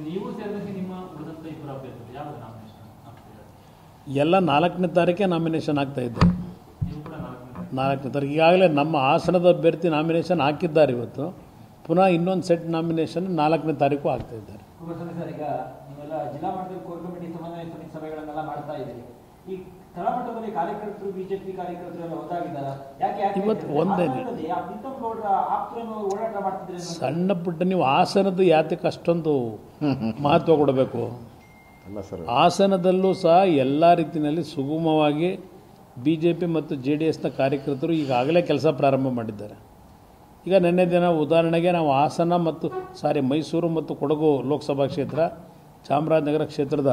ನೀವು ಸೇರಿದಂತೆ ನಿಮ್ಮ ಉಳಿದಂಥ ಇಬ್ಬರು ಅಭ್ಯರ್ಥಿಗಳು ಯಾವಾಗ ನಾಮಿನೇಷನ್ ಆಗ್ತಿದ್ದಾರೆ? ಎಲ್ಲ 4ನೇ ತಾರೀಕೆ ನಾಮಿನೇಷನ್ ಆಗ್ತಾ ಇದ್ದೆ. ನೀವು ಕೂಡ 4ನೇ ತಾರೀಕು ಈಗಾಗಲೇ ನಮ್ಮ ಹಾಸನದ ಅಭ್ಯರ್ಥಿ ನಾಮಿನೇಷನ್ ಹಾಕಿದ್ದಾರೆ. ಇವತ್ತು ಪುನಃ ಇನ್ನೊಂದು ಸೆಟ್ ನಾಮಿನೇಷನ್ 4ನೇ ತಾರೀಕು ಆಗ್ತಾ ಇದ್ದಾರೆ. ಸರ್, ಈಗ ನೀವೆಲ್ಲ ಜಿಲ್ಲಾ ಮಟ್ಟದಲ್ಲಿ ಕೋರ್ ಕಮಿಟಿ ಸಮನ್ವಯ ಸಮಿತಿ ಸಭೆಗಳನ್ನೆಲ್ಲ ಮಾಡ್ತಾ ಇದ್ದೀರಿ. ಈ ತಳಮಟ್ಟದಲ್ಲಿ ಕಾರ್ಯಕರ್ತರು ಬಿಜೆಪಿ ಕಾರ್ಯಕರ್ತರು ಎಲ್ಲ ಒಂದಾಗಿದ್ದಾರೆ. ಯಾಕೆ ಇವತ್ತು ಒಂದೇ ಪ್ರೀತಮ್ ಗೌಡ್ರ ಆಪ್ತರನ್ನು ಓಡಾಟ ಮಾಡ್ತಿದ್ರೆ ಸಣ್ಣ ಪುಟ್ಟ ನೀವು ಹಾಸನದ ಯಾತಕ್ಕೆ ಅಷ್ಟೊಂದು ಮಹತ್ವ ಕೊಡಬೇಕು? ಹಾಸನದಲ್ಲೂ ಸಹ ಎಲ್ಲ ರೀತಿಯಲ್ಲಿ ಸುಗಮವಾಗಿ BJP ಮತ್ತು JDSನ ಕಾರ್ಯಕರ್ತರು ಈಗಾಗಲೇ ಕೆಲಸ ಪ್ರಾರಂಭ ಮಾಡಿದ್ದಾರೆ. ಈಗ ನಿನ್ನೆ ದಿನ ಉದಾಹರಣೆಗೆ ನಾವು ಹಾಸನ ಮತ್ತು ಮೈಸೂರು ಮತ್ತು ಕೊಡಗು ಲೋಕಸಭಾ ಕ್ಷೇತ್ರ, ಚಾಮರಾಜನಗರ ಕ್ಷೇತ್ರದ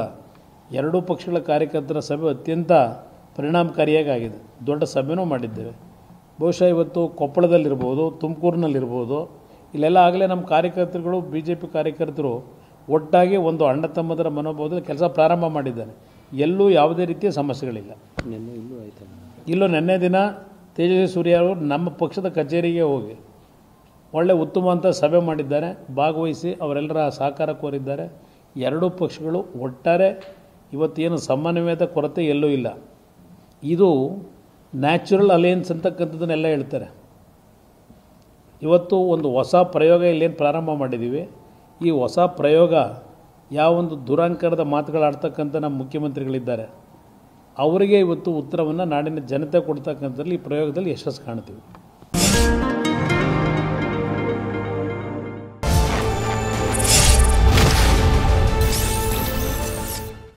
ಎರಡೂ ಪಕ್ಷಗಳ ಕಾರ್ಯಕರ್ತರ ಸಭೆ ಅತ್ಯಂತ ಪರಿಣಾಮಕಾರಿಯಾಗಿ ಆಗಿದೆ. ದೊಡ್ಡ ಸಭೆನೂ ಮಾಡಿದ್ದೇವೆ. ಬಹುಶಃ ಇವತ್ತು ಕೊಪ್ಪಳದಲ್ಲಿರ್ಬೋದು, ತುಮಕೂರಿನಲ್ಲಿರ್ಬೋದು, ಇಲ್ಲೆಲ್ಲ ಆಗಲೇ ನಮ್ಮ ಕಾರ್ಯಕರ್ತರುಗಳು BJP ಕಾರ್ಯಕರ್ತರು ಒಟ್ಟಾಗಿ ಒಂದು ಅಣ್ಣ ತಮ್ಮದರ ಮನೋಭಾವದಲ್ಲಿ ಕೆಲಸ ಪ್ರಾರಂಭ ಮಾಡಿದ್ದಾರೆ. ಎಲ್ಲೂ ಯಾವುದೇ ರೀತಿಯ ಸಮಸ್ಯೆಗಳಿಲ್ಲ. ಇಲ್ಲೂ ನಿನ್ನೆ ದಿನ ತೇಜಸ್ವಿ ಸೂರ್ಯ ಅವರು ನಮ್ಮ ಪಕ್ಷದ ಕಚೇರಿಗೆ ಹೋಗಿ ಒಳ್ಳೆ ಉತ್ತಮ ಅಂತ ಸಭೆ ಮಾಡಿದ್ದಾರೆ. ಭಾಗವಹಿಸಿ ಅವರೆಲ್ಲರ ಸಹಕಾರ ಕೋರಿದ್ದಾರೆ. ಎರಡೂ ಪಕ್ಷಗಳು ಒಟ್ಟಾರೆ ಇವತ್ತೇನು ಸಮನ್ವಯದ ಕೊರತೆ ಎಲ್ಲೂ ಇಲ್ಲ. ಇದು ನ್ಯಾಚುರಲ್ ಅಲಯನ್ಸ್ ಅಂತಕ್ಕಂಥದ್ದನ್ನೆಲ್ಲ ಹೇಳ್ತಾರೆ. ಇವತ್ತು ಒಂದು ಹೊಸ ಪ್ರಯೋಗ ಇಲ್ಲೇನು ಪ್ರಾರಂಭ ಮಾಡಿದ್ದೀವಿ. ಈ ಹೊಸ ಪ್ರಯೋಗ ಯಾವೊಂದು ದುರಂಕಾರದ ಮಾತುಗಳಾಡ್ತಕ್ಕಂಥ ನಮ್ಮ ಮುಖ್ಯಮಂತ್ರಿಗಳಿದ್ದಾರೆ ಅವರಿಗೆ ಇವತ್ತು ಉತ್ತರವನ್ನು ನಾಡಿನ ಜನತೆ ಕೊಡ್ತಕ್ಕಂಥದ್ರಲ್ಲಿ ಈ ಪ್ರಯೋಗದಲ್ಲಿ ಯಶಸ್ಸು ಕಾಣ್ತೀವಿ.